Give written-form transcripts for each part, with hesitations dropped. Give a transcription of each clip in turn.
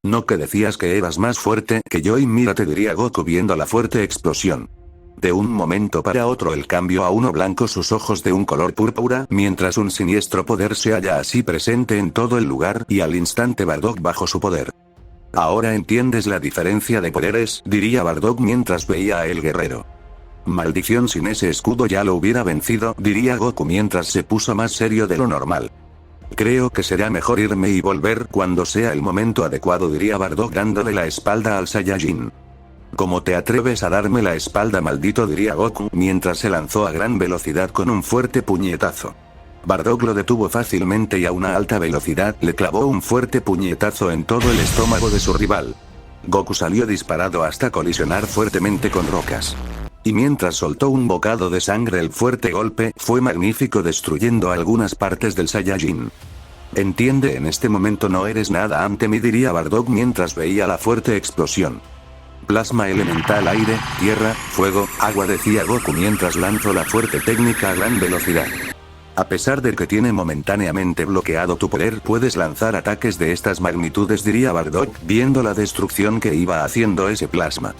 No que decías que eras más fuerte que yo y mírate, diría Goku viendo la fuerte explosión. De un momento para otro el cambio a uno blanco, sus ojos de un color púrpura, mientras un siniestro poder se halla así presente en todo el lugar, y al instante Bardock bajo su poder. Ahora entiendes la diferencia de poderes, diría Bardock mientras veía a el guerrero. Maldición, sin ese escudo ya lo hubiera vencido, diría Goku mientras se puso más serio de lo normal. Creo que será mejor irme y volver cuando sea el momento adecuado, diría Bardock dándole la espalda al Saiyajin. ¿Cómo te atreves a darme la espalda, maldito?, diría Goku mientras se lanzó a gran velocidad con un fuerte puñetazo. Bardock lo detuvo fácilmente y a una alta velocidad le clavó un fuerte puñetazo en todo el estómago de su rival. Goku salió disparado hasta colisionar fuertemente con rocas. Y mientras soltó un bocado de sangre, el fuerte golpe fue magnífico, destruyendo algunas partes del Saiyajin. Entiende, en este momento no eres nada ante mí, diría Bardock mientras veía la fuerte explosión. Plasma elemental, aire, tierra, fuego, agua, decía Goku mientras lanzó la fuerte técnica a gran velocidad. A pesar de que tiene momentáneamente bloqueado tu poder, puedes lanzar ataques de estas magnitudes, diría Bardock, viendo la destrucción que iba haciendo ese plasma.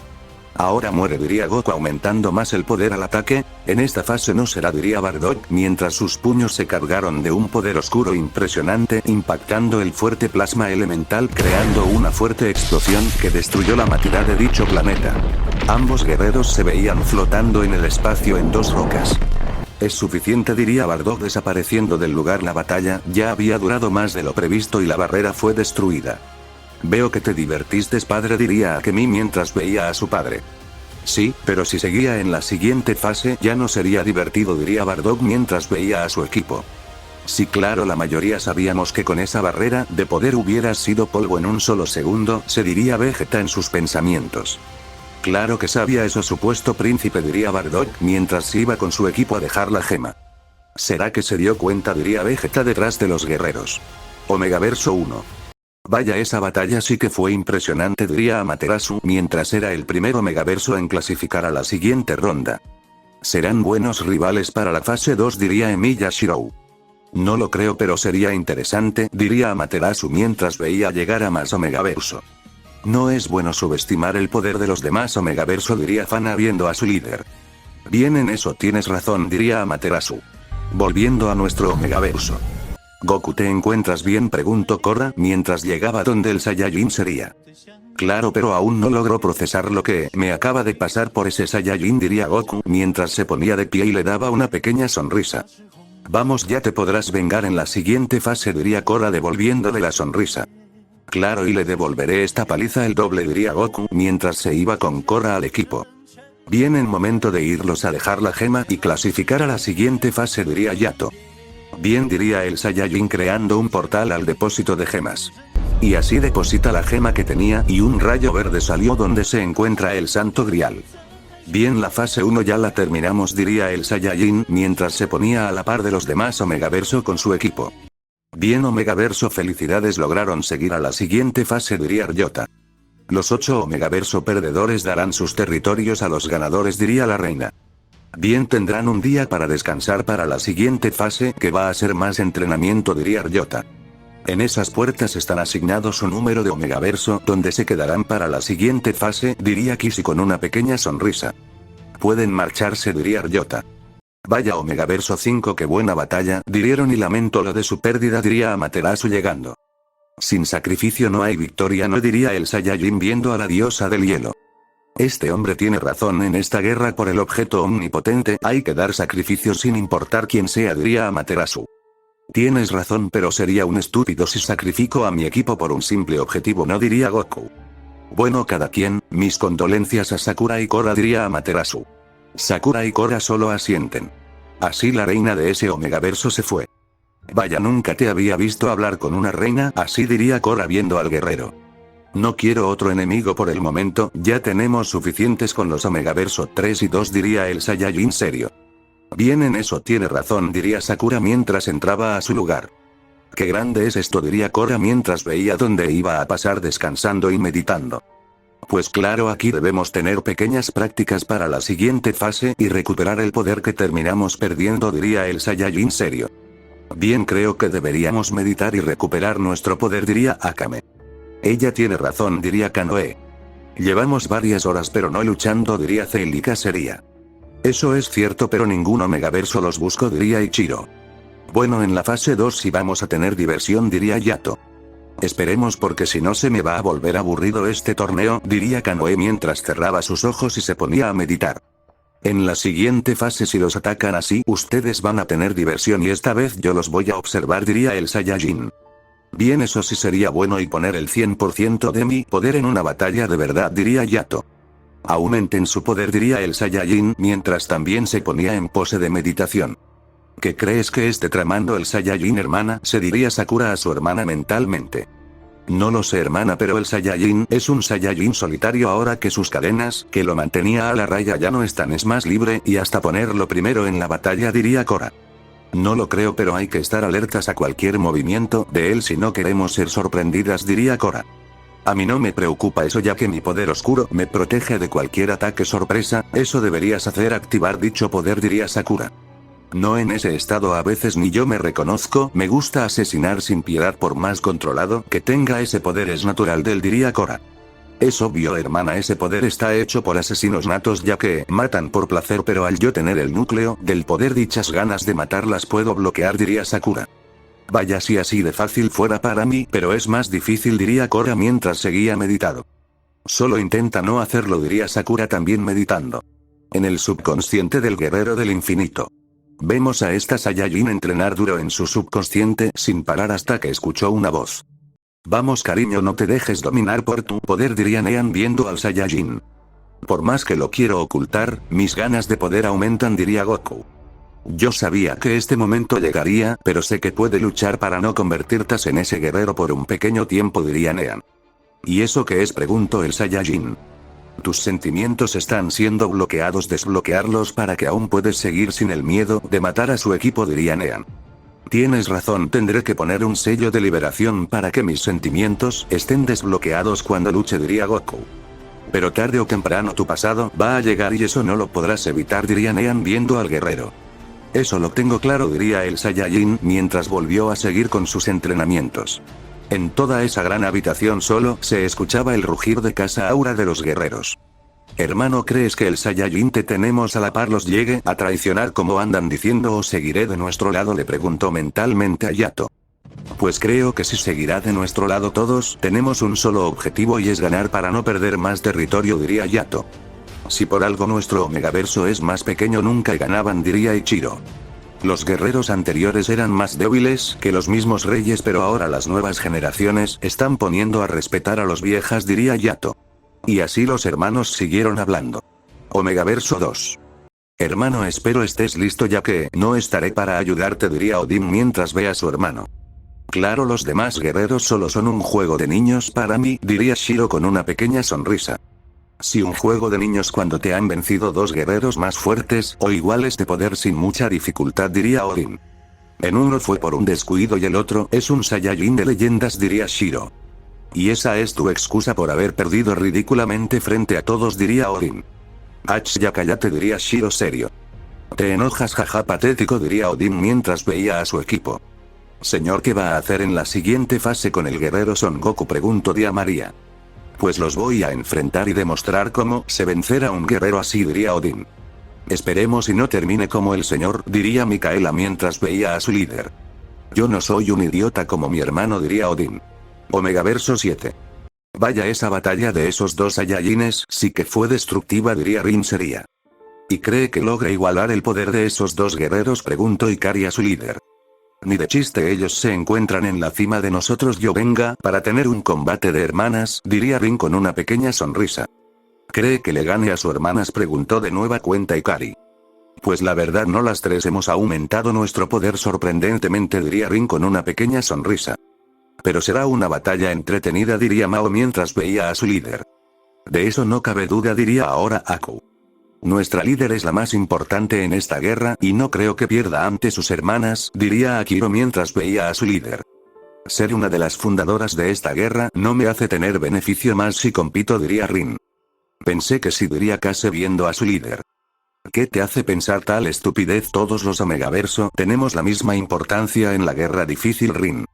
Ahora muere, diría Goku aumentando más el poder al ataque. En esta fase no será, diría Bardock mientras sus puños se cargaron de un poder oscuro impresionante, impactando el fuerte plasma elemental, creando una fuerte explosión que destruyó la materia de dicho planeta. Ambos guerreros se veían flotando en el espacio en dos rocas. Es suficiente, diría Bardock desapareciendo del lugar. La batalla ya había durado más de lo previsto y la barrera fue destruida. Veo que te divertiste, padre, diría Akemi mientras veía a su padre. Sí, pero si seguía en la siguiente fase ya no sería divertido, diría Bardock mientras veía a su equipo. Sí, claro, la mayoría sabíamos que con esa barrera de poder hubieras sido polvo en un solo segundo, se diría Vegeta en sus pensamientos. Claro que sabía eso, supuesto príncipe, diría Bardock mientras iba con su equipo a dejar la gema. ¿Será que se dio cuenta?, diría Vegeta detrás de los guerreros. Omegaverso 1. Vaya, esa batalla sí que fue impresionante, diría Amaterasu mientras era el primer Omegaverso en clasificar a la siguiente ronda. Serán buenos rivales para la fase 2, diría Emiya Shirou. No lo creo, pero sería interesante, diría Amaterasu mientras veía llegar a más Omegaverso. No es bueno subestimar el poder de los demás Omegaverso, diría Fana viendo a su líder. Bien, en eso tienes razón, diría Amaterasu. Volviendo a nuestro Omegaverso. Goku, ¿te encuentras bien?, preguntó Korra mientras llegaba donde el Saiyajin sería. Claro, pero aún no logro procesar lo que me acaba de pasar por ese Saiyajin, diría Goku mientras se ponía de pie y le daba una pequeña sonrisa. Vamos, ya te podrás vengar en la siguiente fase, diría Korra devolviéndole la sonrisa. Claro, y le devolveré esta paliza el doble, diría Goku mientras se iba con Korra al equipo. Bien, en momento de irlos a dejar la gema y clasificar a la siguiente fase, diría Yato. Bien, diría el Saiyajin creando un portal al depósito de gemas. Y así deposita la gema que tenía y un rayo verde salió donde se encuentra el Santo Grial. Bien, la fase 1 ya la terminamos, diría el Saiyajin mientras se ponía a la par de los demás Omegaverso con su equipo. Bien, Omegaverso, felicidades, lograron seguir a la siguiente fase, diría Ryota. Los 8 Omegaverso perdedores darán sus territorios a los ganadores, diría la reina. Bien, tendrán un día para descansar para la siguiente fase, que va a ser más entrenamiento, diría Ryota. En esas puertas están asignados un número de Omegaverso, donde se quedarán para la siguiente fase, diría Kishi con una pequeña sonrisa. Pueden marcharse, diría Ryota. Vaya, Omegaverso 5, qué buena batalla, dijeron, y lamento lo de su pérdida, diría Amaterasu llegando. Sin sacrificio no hay victoria, no, diría el Saiyajin viendo a la diosa del hielo. Este hombre tiene razón, en esta guerra por el objeto omnipotente hay que dar sacrificios sin importar quién sea, diría Amaterasu. Tienes razón, pero sería un estúpido si sacrifico a mi equipo por un simple objetivo, no, diría Goku. Bueno, cada quien, mis condolencias a Sakura y Korra, diría Amaterasu. Sakura y Korra solo asienten. Así la reina de ese Omegaverso se fue. Vaya, nunca te había visto hablar con una reina así, diría Korra viendo al guerrero. No quiero otro enemigo por el momento, ya tenemos suficientes con los Omegaverso 3 y 2, diría el Saiyajin serio. Bien, en eso tiene razón, diría Sakura mientras entraba a su lugar. Qué grande es esto, diría Korra mientras veía dónde iba a pasar descansando y meditando. Pues claro, aquí debemos tener pequeñas prácticas para la siguiente fase y recuperar el poder que terminamos perdiendo, diría el Saiyajin serio. Bien, creo que deberíamos meditar y recuperar nuestro poder, diría Akame. Ella tiene razón, diría Kanoe. Llevamos varias horas pero no luchando, diría Celica sería. Eso es cierto, pero ningún Omegaverso los busco, diría Ichiro. Bueno, en la fase 2 sí vamos a tener diversión, diría Yato. Esperemos, porque si no se me va a volver aburrido este torneo, diría Kanoe mientras cerraba sus ojos y se ponía a meditar. En la siguiente fase, si los atacan así, ustedes van a tener diversión y esta vez yo los voy a observar, diría el Saiyajin. Bien, eso sí sería bueno, y poner el 100% de mi poder en una batalla de verdad, diría Yato. Aumenten su poder, diría el Saiyajin mientras también se ponía en pose de meditación. ¿Qué crees que esté tramando el Saiyajin, hermana?, se diría Sakura a su hermana mentalmente. No lo sé, hermana, pero el Saiyajin es un Saiyajin solitario ahora que sus cadenas, que lo mantenía a la raya, ya no están, es más libre y hasta ponerlo primero en la batalla, diría Cora. No lo creo, pero hay que estar alertas a cualquier movimiento de él si no queremos ser sorprendidas, diría Cora. A mí no me preocupa eso, ya que mi poder oscuro me protege de cualquier ataque sorpresa. Eso deberías hacer, activar dicho poder, diría Sakura. No en ese estado a veces ni yo me reconozco, me gusta asesinar sin piedad por más controlado que tenga ese poder, es natural del, diría Cora. Es obvio, hermana, ese poder está hecho por asesinos natos, ya que matan por placer, pero al yo tener el núcleo del poder, dichas ganas de matar las puedo bloquear, diría Sakura. Vaya, si así de fácil fuera para mí, pero es más difícil, diría Cora mientras seguía meditado. Solo intenta no hacerlo, diría Sakura también meditando. En el subconsciente del guerrero del infinito. Vemos a esta Saiyajin entrenar duro en su subconsciente sin parar hasta que escuchó una voz. Vamos, cariño, no te dejes dominar por tu poder, diría Nean viendo al Saiyajin. Por más que lo quiero ocultar, mis ganas de poder aumentan, diría Goku. Yo sabía que este momento llegaría, pero sé que puede luchar para no convertirte en ese guerrero por un pequeño tiempo, diría Nean. ¿Y eso qué es?, preguntó el Saiyajin. Tus sentimientos están siendo bloqueados, desbloquearlos para que aún puedes seguir sin el miedo de matar a su equipo, diría Nean. Tienes razón, tendré que poner un sello de liberación para que mis sentimientos estén desbloqueados cuando luche, diría Goku. Pero tarde o temprano tu pasado va a llegar y eso no lo podrás evitar, diría Nean viendo al guerrero. Eso lo tengo claro, diría el Saiyajin mientras volvió a seguir con sus entrenamientos. En toda esa gran habitación solo se escuchaba el rugir de casa aura de los guerreros. Hermano, ¿crees que el Saiyajin te tenemos a la par los llegue a traicionar como andan diciendo, o seguiré de nuestro lado?, le preguntó mentalmente a Yato. Pues creo que si seguirá de nuestro lado, todos tenemos un solo objetivo y es ganar para no perder más territorio, diría Yato. Si por algo nuestro Omegaverso es más pequeño, nunca ganaban, diría Ichiro. Los guerreros anteriores eran más débiles que los mismos reyes, pero ahora las nuevas generaciones están poniendo a respetar a los viejas, diría Yato. Y así los hermanos siguieron hablando. Omegaverso 2. Hermano, espero estés listo, ya que no estaré para ayudarte, diría Odin mientras ve a su hermano. Claro, los demás guerreros solo son un juego de niños para mí, diría Shiro con una pequeña sonrisa. Si un juego de niños cuando te han vencido dos guerreros más fuertes o iguales de poder sin mucha dificultad, diría Odin. En uno fue por un descuido y el otro es un Saiyajin de leyendas, diría Shiro. Y esa es tu excusa por haber perdido ridículamente frente a todos, diría Odin. Ach, ya cállate, diría Shiro serio. Te enojas, jaja, patético, diría Odin mientras veía a su equipo. Señor, ¿qué va a hacer en la siguiente fase con el guerrero Son Goku?, preguntó Dia María. Pues los voy a enfrentar y demostrar cómo se vencer a un guerrero así, diría Odin. Esperemos y no termine como el señor, diría Micaela mientras veía a su líder. Yo no soy un idiota como mi hermano, diría Odin. Omegaverso 7. Vaya, esa batalla de esos dos Saiyajines sí que fue destructiva, diría Rin sería. ¿Y cree que logra igualar el poder de esos dos guerreros?, preguntó Ikari a su líder. Ni de chiste, ellos se encuentran en la cima de nosotros, yo venga para tener un combate de hermanas, diría Rin con una pequeña sonrisa. ¿Cree que le gane a su hermanas?, preguntó de nueva cuenta Ikari. Pues la verdad no, las tres hemos aumentado nuestro poder sorprendentemente, diría Rin con una pequeña sonrisa. Pero será una batalla entretenida, diría Mao mientras veía a su líder. De eso no cabe duda, diría ahora Aku. Nuestra líder es la más importante en esta guerra y no creo que pierda ante sus hermanas, diría Akiro mientras veía a su líder. Ser una de las fundadoras de esta guerra no me hace tener beneficio más si compito, diría Rin. Pensé que sí, diría Kase viendo a su líder. ¿Qué te hace pensar tal estupidez? Todos los Omegaverso tenemos la misma importancia en la guerra difícil, Rin.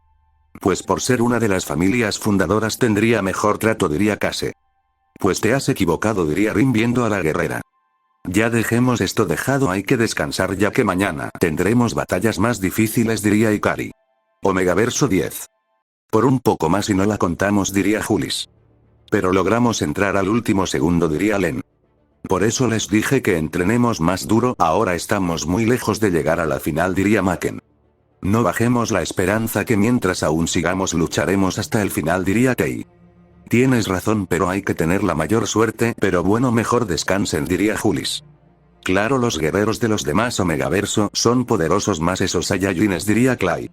Pues por ser una de las familias fundadoras tendría mejor trato, diría Kase. Pues te has equivocado, diría Rin viendo a la guerrera. Ya dejemos esto dejado, hay que descansar ya que mañana tendremos batallas más difíciles, diría Ikari. Omegaverso 10. Por un poco más y no la contamos, diría Julis. Pero logramos entrar al último segundo, diría Len. Por eso les dije que entrenemos más duro, ahora estamos muy lejos de llegar a la final, diría Maken. No bajemos la esperanza que mientras aún sigamos lucharemos hasta el final, diría Tei. Tienes razón, pero hay que tener la mayor suerte, pero bueno, mejor descansen, diría Julis. Claro, los guerreros de los demás Omegaverso son poderosos más esos Saiyajines, diría Clay.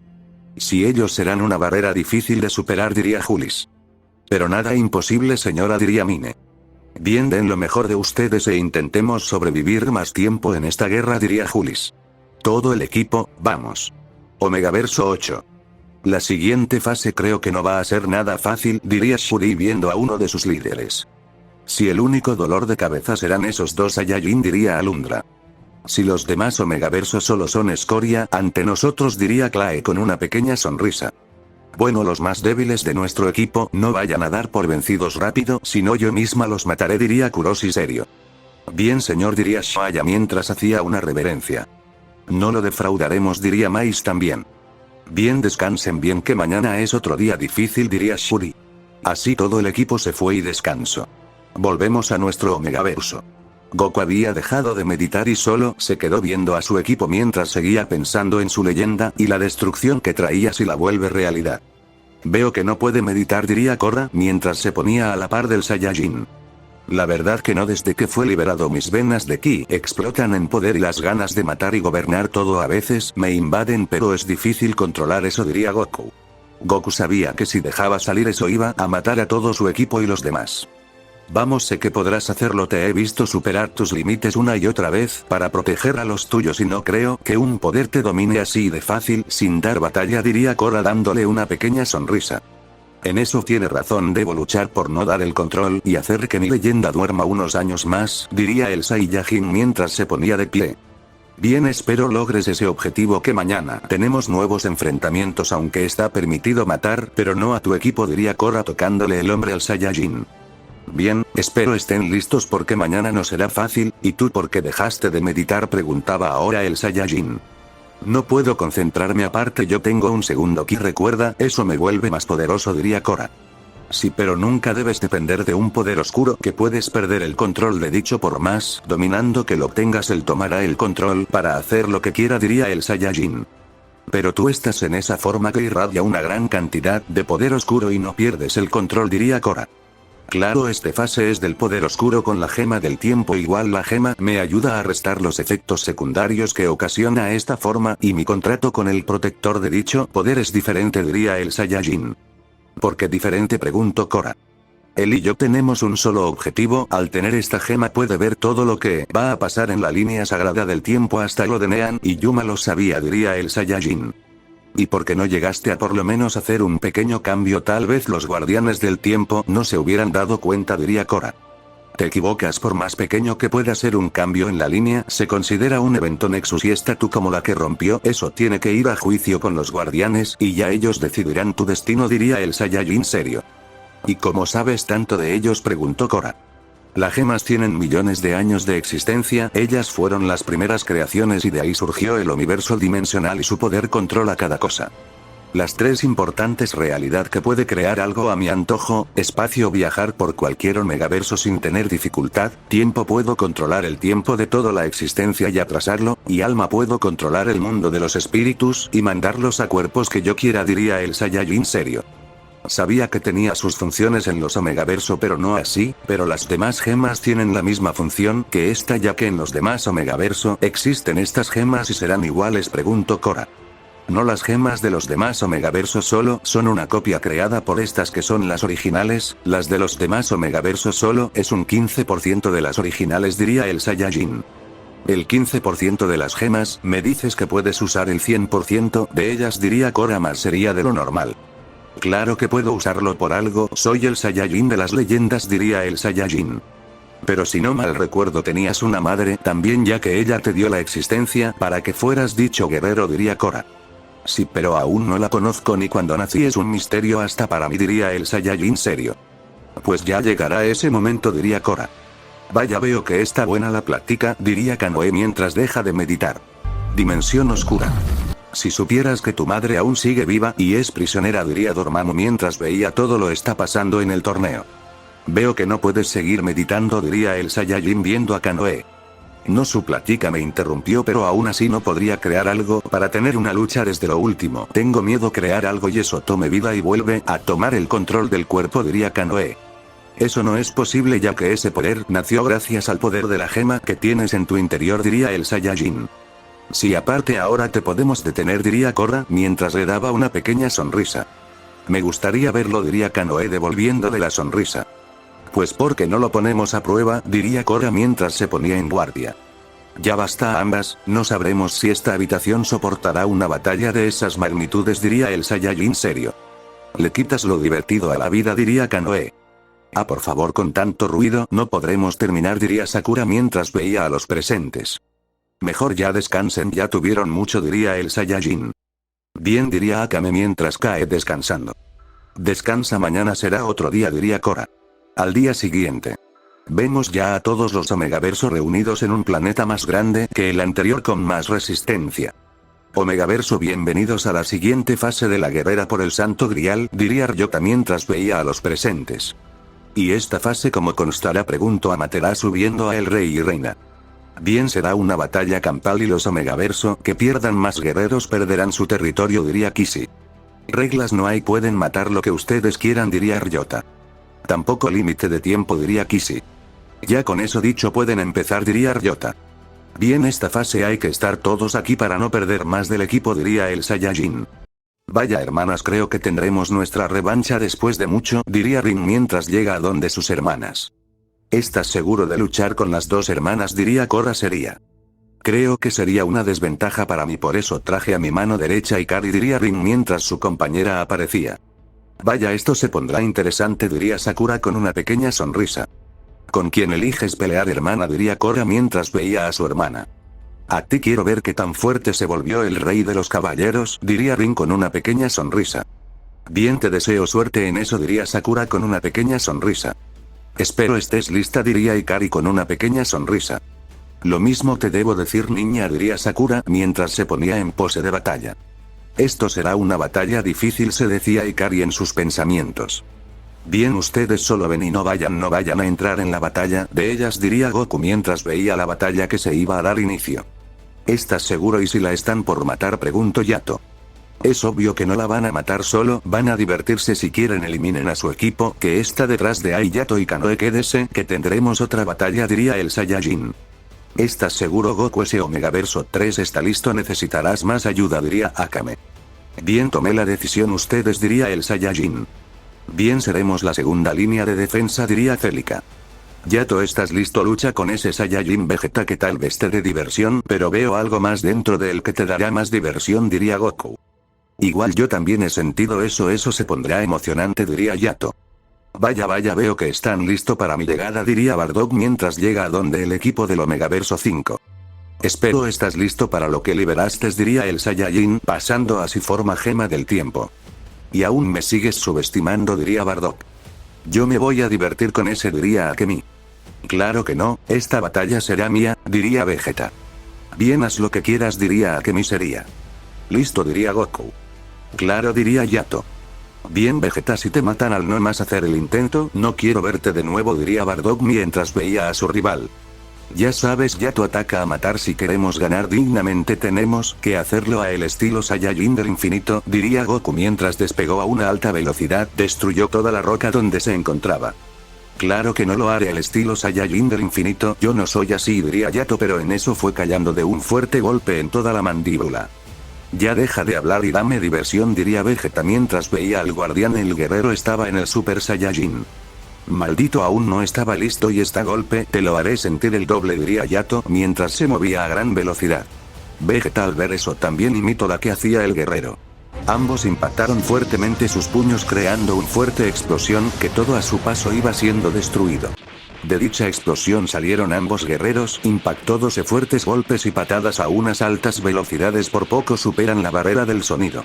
Si ellos serán una barrera difícil de superar, diría Julis. Pero nada imposible, señora, diría Mine. Bien, den lo mejor de ustedes e intentemos sobrevivir más tiempo en esta guerra, diría Julis. Todo el equipo, vamos. Omegaverso 8. La siguiente fase creo que no va a ser nada fácil, diría Shuri viendo a uno de sus líderes. Si el único dolor de cabeza serán esos dos Saiyajin, diría Alundra. Si los demás Omegaversos solo son escoria ante nosotros, diría Clay con una pequeña sonrisa. Bueno, los más débiles de nuestro equipo no vayan a dar por vencidos rápido, si no yo misma los mataré, diría Kuroshi serio. Bien, señor, diría Shaya mientras hacía una reverencia. No lo defraudaremos, diría Mais también. Bien, descansen bien que mañana es otro día difícil, diría Shuri. Así todo el equipo se fue y descansó. Volvemos a nuestro Omegaverso. Goku había dejado de meditar y solo se quedó viendo a su equipo mientras seguía pensando en su leyenda y la destrucción que traía si la vuelve realidad. Veo que no puede meditar, diría Korra mientras se ponía a la par del Saiyajin. La verdad que no, desde que fue liberado mis venas de ki explotan en poder y las ganas de matar y gobernar todo a veces me invaden, pero es difícil controlar eso, diría Goku. Goku sabía que si dejaba salir eso iba a matar a todo su equipo y los demás. Vamos, sé que podrás hacerlo, te he visto superar tus límites una y otra vez para proteger a los tuyos y no creo que un poder te domine así de fácil sin dar batalla, diría Korra dándole una pequeña sonrisa. En eso tiene razón, debo luchar por no dar el control y hacer que mi leyenda duerma unos años más, diría el Saiyajin mientras se ponía de pie. Bien, espero logres ese objetivo que mañana tenemos nuevos enfrentamientos, aunque está permitido matar, pero no a tu equipo, diría Korra tocándole el hombro al Saiyajin. Bien, espero estén listos porque mañana no será fácil, ¿y tú por qué dejaste de meditar?, preguntaba ahora el Saiyajin. No puedo concentrarme, aparte yo tengo un segundo ki, recuerda, eso me vuelve más poderoso, diría Korra. Sí, pero nunca debes depender de un poder oscuro que puedes perder el control de dicho, por más dominando que lo obtengas él tomará el control para hacer lo que quiera, diría el Saiyajin. Pero tú estás en esa forma que irradia una gran cantidad de poder oscuro y no pierdes el control, diría Korra. Claro, este fase es del poder oscuro con la gema del tiempo, igual la gema me ayuda a restar los efectos secundarios que ocasiona esta forma y mi contrato con el protector de dicho poder es diferente, diría el Saiyajin. ¿Por qué diferente?, preguntó Korra. Él y yo tenemos un solo objetivo, al tener esta gema puede ver todo lo que va a pasar en la línea sagrada del tiempo hasta lo de Nean y Yuma lo sabía, diría el Saiyajin. ¿Y por qué no llegaste a por lo menos hacer un pequeño cambio? Tal vez los guardianes del tiempo no se hubieran dado cuenta, diría Korra. Te equivocas, por más pequeño que pueda ser un cambio en la línea, se considera un evento Nexus y esta tú como la que rompió eso tiene que ir a juicio con los guardianes y ya ellos decidirán tu destino, diría el Saiyajin serio. ¿Y cómo sabes tanto de ellos?, preguntó Korra. Las gemas tienen millones de años de existencia, ellas fueron las primeras creaciones y de ahí surgió el universo dimensional y su poder controla cada cosa. Las tres importantes: realidad que puede crear algo a mi antojo, espacio viajar por cualquier omegaverso sin tener dificultad, tiempo puedo controlar el tiempo de toda la existencia y atrasarlo, y alma puedo controlar el mundo de los espíritus y mandarlos a cuerpos que yo quiera, diría el Saiyajin serio. Sabía que tenía sus funciones en los Omegaverso pero no así, pero las demás gemas tienen la misma función que esta, ya que en los demás Omegaverso existen estas gemas y serán iguales, preguntó Korra. No, las gemas de los demás Omegaverso solo son una copia creada por estas que son las originales, las de los demás Omegaverso solo es un 15% de las originales, diría el Saiyajin. El 15% de las gemas, me dices que puedes usar el 100% de ellas, diría Korra, más sería de lo normal. Claro que puedo usarlo por algo, soy el Saiyajin de las leyendas, diría el Saiyajin. Pero si no mal recuerdo tenías una madre también, ya que ella te dio la existencia para que fueras dicho guerrero, diría Korra. Sí, pero aún no la conozco ni cuando nací, es un misterio hasta para mí, diría el Saiyajin serio. Pues ya llegará ese momento, diría Korra. Vaya, veo que está buena la plática, diría Kanoe mientras deja de meditar. Dimensión oscura. Si supieras que tu madre aún sigue viva y es prisionera, diría Dormammu mientras veía todo lo está pasando en el torneo. Veo que no puedes seguir meditando, diría el Saiyajin viendo a Kanoe. No, su plática me interrumpió, pero aún así no podría crear algo para tener una lucha desde lo último. Tengo miedo crear algo y eso tome vida y vuelve a tomar el control del cuerpo, diría Kanoe. Eso no es posible ya que ese poder nació gracias al poder de la gema que tienes en tu interior, diría el Saiyajin. Sí, aparte ahora te podemos detener, diría Korra mientras le daba una pequeña sonrisa. Me gustaría verlo, diría Kanoe devolviéndole la sonrisa. Pues porque no lo ponemos a prueba, diría Korra mientras se ponía en guardia. Ya basta a ambas, no sabremos si esta habitación soportará una batalla de esas magnitudes, diría el Saiyajin serio. Le quitas lo divertido a la vida, diría Kanoe. Ah, por favor, con tanto ruido no podremos terminar, diría Sakura mientras veía a los presentes. Mejor ya descansen, ya tuvieron mucho, diría el Saiyajin. Bien, diría Akame mientras cae descansando. Descansa, mañana será otro día, diría Korra. Al día siguiente. Vemos ya a todos los Omegaverso reunidos en un planeta más grande que el anterior con más resistencia. Omegaverso, bienvenidos a la siguiente fase de la guerrera por el Santo Grial, diría Ryota mientras veía a los presentes. ¿Y esta fase cómo constará?, preguntó Amaterasu viendo a el rey y reina. Bien, será una batalla campal y los Omegaverso que pierdan más guerreros perderán su territorio, diría Kishi. Reglas no hay, pueden matar lo que ustedes quieran, diría Ryota. Tampoco límite de tiempo, diría Kishi. Ya con eso dicho pueden empezar, diría Ryota. Bien, esta fase hay que estar todos aquí para no perder más del equipo, diría el Saiyajin. Vaya, hermanas, creo que tendremos nuestra revancha después de mucho, diría Rin mientras llega a donde sus hermanas. ¿Estás seguro de luchar con las dos hermanas?, diría Korra seria. Creo que sería una desventaja para mí, por eso traje a mi mano derecha Ikari, diría Rin mientras su compañera aparecía. Vaya, esto se pondrá interesante, diría Sakura con una pequeña sonrisa. ¿Con quién eliges pelear, hermana?, diría Korra mientras veía a su hermana. A ti quiero ver qué tan fuerte se volvió el rey de los caballeros, diría Rin con una pequeña sonrisa. Bien, te deseo suerte en eso, diría Sakura con una pequeña sonrisa. Espero estés lista, diría Ikari con una pequeña sonrisa. Lo mismo te debo decir, niña, diría Sakura mientras se ponía en pose de batalla. Esto será una batalla difícil, se decía Ikari en sus pensamientos. Bien, ustedes solo ven y no vayan a entrar en la batalla de ellas, diría Goku mientras veía la batalla que se iba a dar inicio. ¿Estás seguro y si la están por matar?, preguntó Yato. Es obvio que no la van a matar, solo van a divertirse, si quieren eliminen a su equipo que está detrás de Ai, Yato y Kanoe, quédese que tendremos otra batalla, diría el Saiyajin. ¿Estás seguro, Goku? Ese Omegaverso 3 está listo, necesitarás más ayuda, diría Akame. Bien, tomé la decisión, ustedes, diría el Saiyajin. Bien, seremos la segunda línea de defensa, diría Celica. Yato, ¿estás listo? Lucha con ese Saiyajin Vegeta que tal vez te dé diversión, pero veo algo más dentro de él que te dará más diversión, diría Goku. Igual yo también he sentido eso se pondrá emocionante, diría Yato. Vaya, veo que están listo para mi llegada, diría Bardock mientras llega a donde el equipo del Omegaverso 5. Espero estás listo para lo que liberaste, diría el Saiyajin, pasando así forma gema del tiempo. Y aún me sigues subestimando, diría Bardock. Yo me voy a divertir con ese, diría Akemi. Claro que no, esta batalla será mía, diría Vegeta. Bien, haz lo que quieras, diría Akemi seria. Listo, diría Goku. Claro, diría Yato. Bien, Vegeta, si te matan al no más hacer el intento, no quiero verte de nuevo, diría Bardock mientras veía a su rival. Ya sabes, Yato ataca a matar, si queremos ganar dignamente tenemos que hacerlo a el estilo Saiyajin del infinito, diría Goku mientras despegó a una alta velocidad, destruyó toda la roca donde se encontraba. Claro que no lo haré al estilo Saiyajin del infinito, yo no soy así, diría Yato, pero en eso fue cayendo de un fuerte golpe en toda la mandíbula. Ya deja de hablar y dame diversión, diría Vegeta mientras veía al guardián, el guerrero estaba en el Super Saiyajin. Maldito, aún no estaba listo y este golpe te lo haré sentir el doble, diría Yato mientras se movía a gran velocidad. Vegeta al ver eso también imitó la que hacía el guerrero. Ambos impactaron fuertemente sus puños creando una fuerte explosión que todo a su paso iba siendo destruido. De dicha explosión salieron ambos guerreros, impactándose fuertes golpes y patadas a unas altas velocidades por poco superan la barrera del sonido.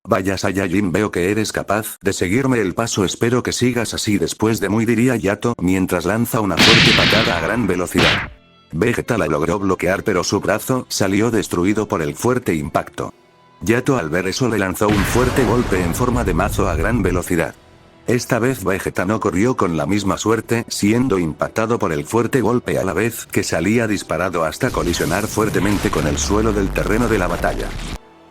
Vaya Saiyajin, veo que eres capaz de seguirme el paso, espero que sigas así después de muy, diría Yato mientras lanza una fuerte patada a gran velocidad. Vegeta la logró bloquear pero su brazo salió destruido por el fuerte impacto. Yato al ver eso le lanzó un fuerte golpe en forma de mazo a gran velocidad. Esta vez Vegeta no corrió con la misma suerte, siendo impactado por el fuerte golpe a la vez que salía disparado hasta colisionar fuertemente con el suelo del terreno de la batalla.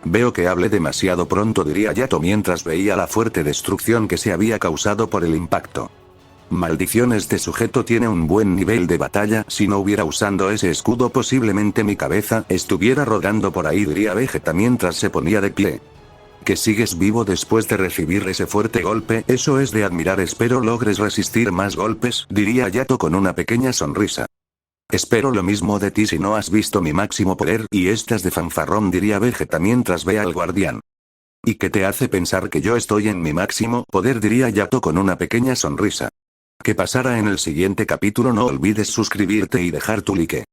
Veo que hablé demasiado pronto, diría Yato mientras veía la fuerte destrucción que se había causado por el impacto. Maldición, este sujeto tiene un buen nivel de batalla, si no hubiera usando ese escudo posiblemente mi cabeza estuviera rodando por ahí, diría Vegeta mientras se ponía de pie. Que sigues vivo después de recibir ese fuerte golpe, eso es de admirar, espero logres resistir más golpes, diría Yato con una pequeña sonrisa. Espero lo mismo de ti si no has visto mi máximo poder y estás de fanfarrón, diría Vegeta mientras ve al guardián. ¿Y qué te hace pensar que yo estoy en mi máximo poder?, diría Yato con una pequeña sonrisa. ¿Qué pasará en el siguiente capítulo? No olvides suscribirte y dejar tu like.